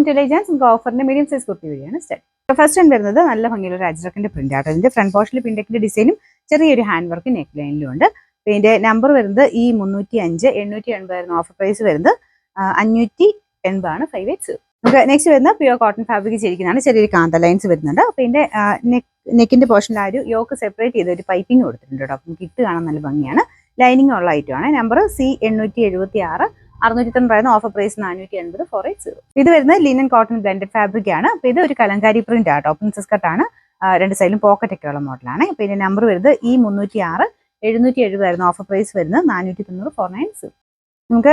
Intelligence നമുക്ക് ഓഫറിന്റെ medium size kurti വഴിയാണ് start. First time വരുന്നത് നല്ല ഭംഗിയുള്ള ഒരു അജ്രക്കിന്റെ പ്രിന്റ് ആട്ടോ. ഇതിന്റെ ഫ്രണ്ട് പോർഷനിൽ പിൻഡക്കിന്റെ ഡിസൈനും ചെറിയൊരു ഹാൻഡ് വർക്ക് നെക്ക് ലൈനിലും ഉണ്ട്. ഇതിന്റെ നമ്പർ വരുന്നത് ഈ 305 880 ആയിരുന്നു ഓഫർ പ്രൈസ് വരുന്നത്. 580 ആണ് 580. നമുക്ക് നെക്സ്റ്റ് വരുന്ന പ്യൂർ കോട്ടൺ ഫാബ്രിക് ചെയ്തിരിക്കുന്നതാണ്. ചെറിയൊരു കാന്ത ലൈൻസ് വരുന്നുണ്ട്. അപ്പോൾ ഇതിന്റെ നെക്കിന്റെ പോർഷനിൽ ആ ഒരു യോക്ക് സെപ്പറേറ്റ് ചെയ്ത് ഒരു പൈപ്പിംഗ് കൊടുത്തിട്ടുണ്ട് കേട്ടോ. അപ്പം കിട്ട് കാണാൻ നല്ല ഭംഗിയാണ്. ലൈനിങ് ഉള്ള ഐറ്റമാണ്. Number C 876 690 offer price 480 480. ഇത് വരുന്നത് ലിനൻ കോട്ടൺ ബ്ലെൻഡഡ് ഫാബ്രിക് ആണ്. അപ്പോൾ ഇത് ഒരു കലങ്കാരി പ്രിന്റ് ആട്ടോ. പ്രിൻസസ് കട്ട് ആണ്. രണ്ട് സൈഡിലും പോക്കറ്റ് ഒക്കെ ഉള്ള മോഡലാണ്. അപ്പോൾ ഇതിന്റെ നമ്പർ വരുന്നത് ഈ 306 770 ആയിരുന്നു ഓഫർ പ്രൈസ് വരുന്നത് 490 490. നമുക്ക്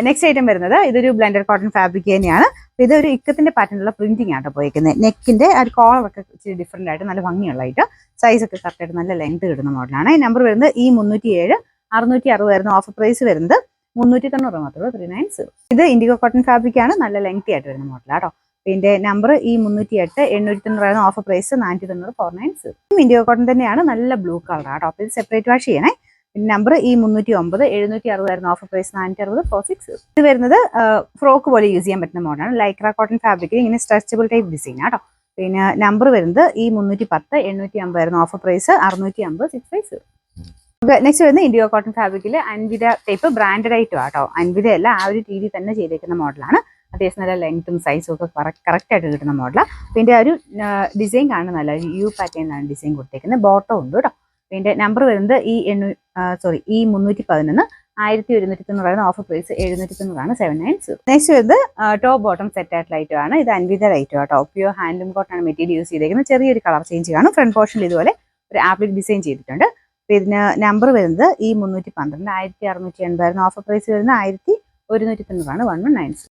നെക്സ്റ്റ് ഐറ്റം വരുന്നത് ഇതൊരു ബ്ലെൻഡഡ് കോട്ടൺ ഫാബ്രിക് തന്നെയാണ്. ഇതൊരു ഇക്കത്തിന്റെ പാറ്റേണിലുള്ള പ്രിന്റിംഗ് ആട്ടോ പോയിരിക്കുന്നത്. നെക്കിന്റെ ആ ഒരു കോളറൊക്കെ ഇച്ചിരി ഡിഫറെന്റ് ആയിട്ട് നല്ല ഭംഗിയുള്ളതായിട്ട് സൈസ് ഒക്കെ കറക്റ്റ് ആയിട്ട് നല്ല ലെങ്ത് കിട്ടുന്ന മോഡലാണ്. ഈ നമ്പർ വരുന്നത് ഈ 307 660 ആയിരുന്നു ഓഫർ പ്രൈസ് വരുന്നത് 390 മാത്രമേ 390. ഇത് ഇൻഡിഗോ കോട്ടൺ ഫാബ്രിക് ആണ്. നല്ല ലെങ്തി ആയിട്ട് വരുന്ന മോഡലാട്ടോ. ഇതിന്റെ നമ്പർ ഈ 308 890 ആയിരുന്നു ഓഫർ പ്രൈസ് 490 490. ഇൻഡിഗോ കോട്ടൺ തന്നെയാണ്. നല്ല ബ്ലൂ കളർ ആട്ടോ. അപ്പോൾ ഇത് സെപ്പറേറ്റ് വാഷ് ചെയ്യണേ. പിന്നെ നമ്പർ ഈ 309 760 ആയിരുന്നു ഓഫർ പ്രൈസ് 460 46. ഇത് വരുന്നത് ഫ്രോക്ക് പോലെ യൂസ് ചെയ്യാൻ പറ്റുന്ന മോഡലാണ്. ലൈക്ര കോട്ടൺ ഫാബ്രിക്കിൽ ഇങ്ങനെ സ്ട്രെച്ചബിൾ ടൈപ്പ് ഡിസൈൻ ആട്ടോ. പിന്നെ നമ്പർ വരുന്നത് ഈ 310 850 ആയിരുന്നു ഓഫർ പ്രൈസ് 650 650. നെക്സ്റ്റ് വരുന്നത് ഇൻഡിഗോ കോട്ടൺ ഫാബ്രിക്കിൽ അൻവിത ടൈപ്പ് ബ്രാൻഡഡ് ആയിട്ടും ആട്ടോ. അൻവിത അല്ല, ആ ഒരു രീതി തന്നെ ചെയ്തേക്കുന്ന മോഡലാണ്. അത്യാവശ്യം നല്ല ലെങ്ത്തും സൈസും ഒക്കെ കറക്റ്റ് ആയിട്ട് കിട്ടുന്ന മോഡലാണ്. പിന്നെ ആ ഒരു ഡിസൈൻ കാണുന്ന നല്ല യു പാറ്റേണിലാണ് ഡിസൈൻ കൊടുത്തേക്കുന്നത്. ബോട്ടം ഉണ്ട് കേട്ടോ. പിന്നെ നമ്പർ വരുന്നത് ഈ 311 1190 ഓഫർ പ്രൈസ് 790 790. നെക്സ്റ്റ് വരുന്നത് ടോപ്പ് ബോട്ടം സെറ്റ് ആയിട്ടുള്ള ഐറ്റം ആണ്. ഇത് അൻവിത ഐറ്റം ആട്ടോ. Pure handloom cotton material use ചെയ്തേക്കുന്നത്. ചെറിയൊരു കളർ ചേഞ്ച് കാണും. ഫ്രണ്ട് പോർഷനിൽ ഇതുപോലെ ഒരു ആപ്ലിക് ഡിസൈൻ ചെയ്തിട്ടുണ്ട്. ഇതിന് നമ്പർ വരുന്നത് ഈ 312 1680 ആയിരുന്നു ഓഫർ പ്രൈസ് വരുന്നത് 1190 190.